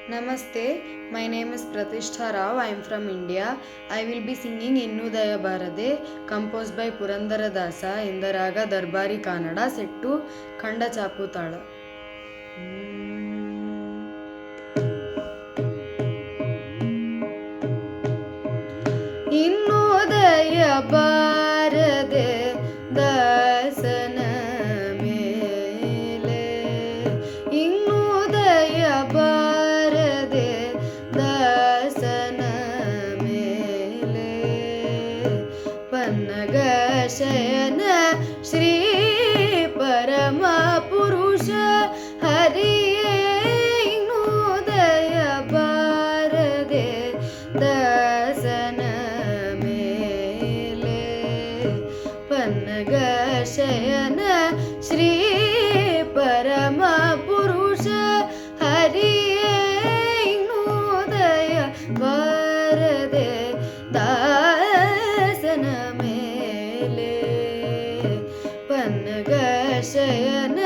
Namaste, my name is Pratishtha Rao. I am from India. I will be singing Innudaya Bharade, composed by Purandara Dasa in the Raga Darbari Kannada, set to Khanda Chapu Tala. Innudaya Bharade Dasana Mele Innudaya Bharade Dasana Mele Pannaga Shayana Shri Parama Purusha Hariye Innudaya Bharade Dasana ಶಯನ ಶ್ರೀ ಪರಮ ಪುರುಷ ಹರಿಯೇ ಇನ್ನುದಯ ಬಾರದೆ ದಾಸನ ಮೇಲೆ ಪನ್ನಗ ಶಯನ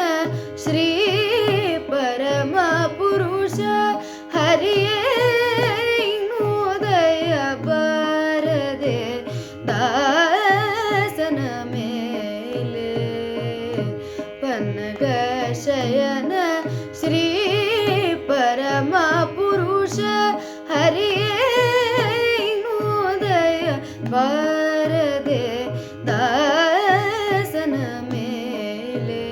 ಶ್ರೀ ಪರಮ ಪುರುಷ ಹರಿಯೇ ಇನ್ನುದಯ ಬಾರದೆ ದಾಸನ ಮೇಲೆ ಪನ್ನಗ ಶಯನ ಶ್ರೀ ಪರಮ ಪುರುಷ ಹರಿಯೇ ಇನ್ನುದಯ ಬಾರದೆ ದಾಸನ ಮೇಲೆ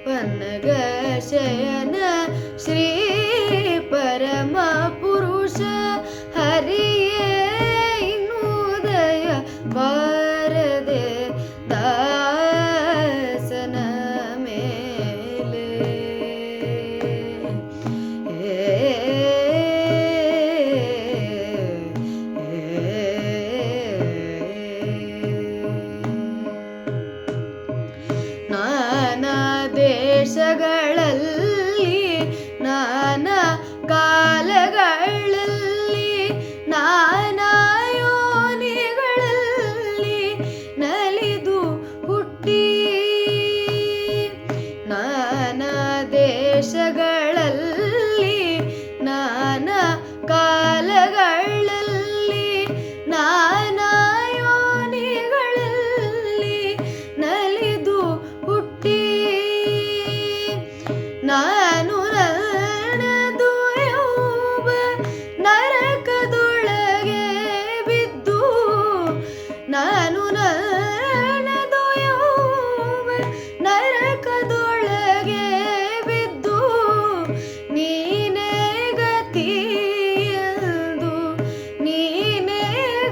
ಪನ್ನಗ ಶಯನ ಶ್ರೀ ಪರಮ ಪುರುಷ ಹರಿಯೇ ಇನ್ನುದಯ ಬಾರದೆ ದಾಸನ ಮೇಲೆ ನಾನಾ ದೇಶಗಳಲ್ಲಿ ನಾನಾ ಕಾಲಗಳಲ್ಲಿ ನಾನಾ ಯೋನಿಗಳಲ್ಲಿ ನಲಿದು ಹುಟ್ಟಿ ನಾನಾ ದೇಶಗಳಲ್ಲಿ ನಾನಾ ಕಾಲಗಳಲ್ಲಿ ನಾನಾ ಯೋನಿಗಳಲ್ಲಿ ನಲಿದು ಹುಟ್ಟಿ ನಾನು ನನ್ನದು ಯೌವ ನರಕದೊಳಗೆ ಬಿದ್ದು ನಾನು ನನ್ನದು ಯೌವ ನರಕದೊಳಗೆ ಬಿದ್ದು ನೀನೇ ಗತಿಯಂದು ನೀನೇ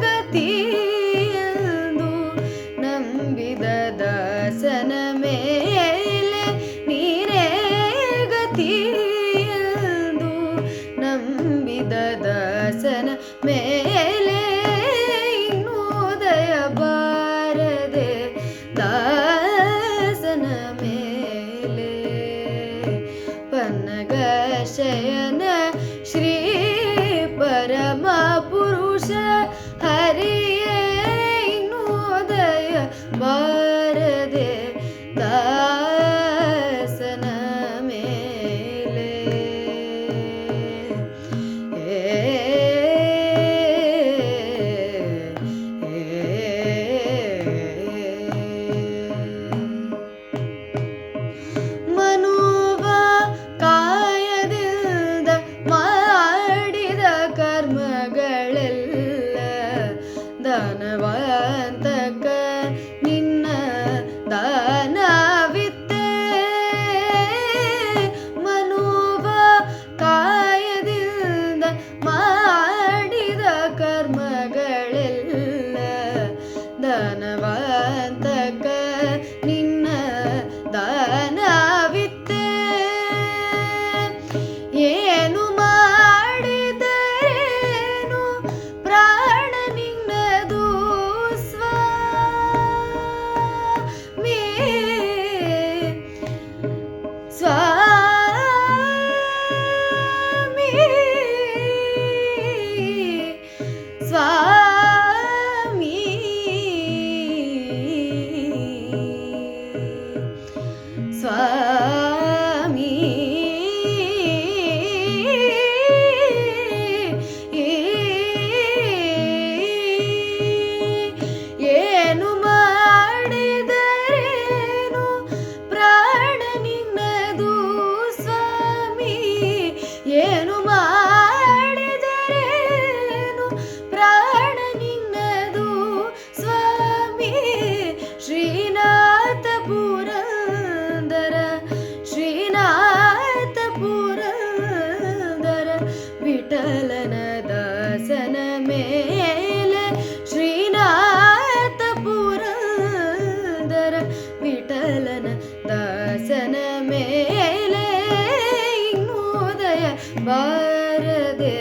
ಗತಿಯಂದು ನಂಬಿದ ದಾಸನ ಮೇಲೆ ನೀನೇ ಗತಿಯಂದು ನಂಬಿದ ದಾಸನ ಮೇಲೆ ಇನ್ನುದಯ ಬಾರದೆ ದಾಸನ ಮೇಲೆ ಪನ್ನಗ ಶಯನ ಶ್ರೀ ಪರಮ ಪುರುಷ ಹರಿಯೇ ಇನ್ನುದಯ ಬಾರದೆ ದಾಸನ ಮೇಲೆ ಮನುವ ಕಾಯ ಬಾರದೆ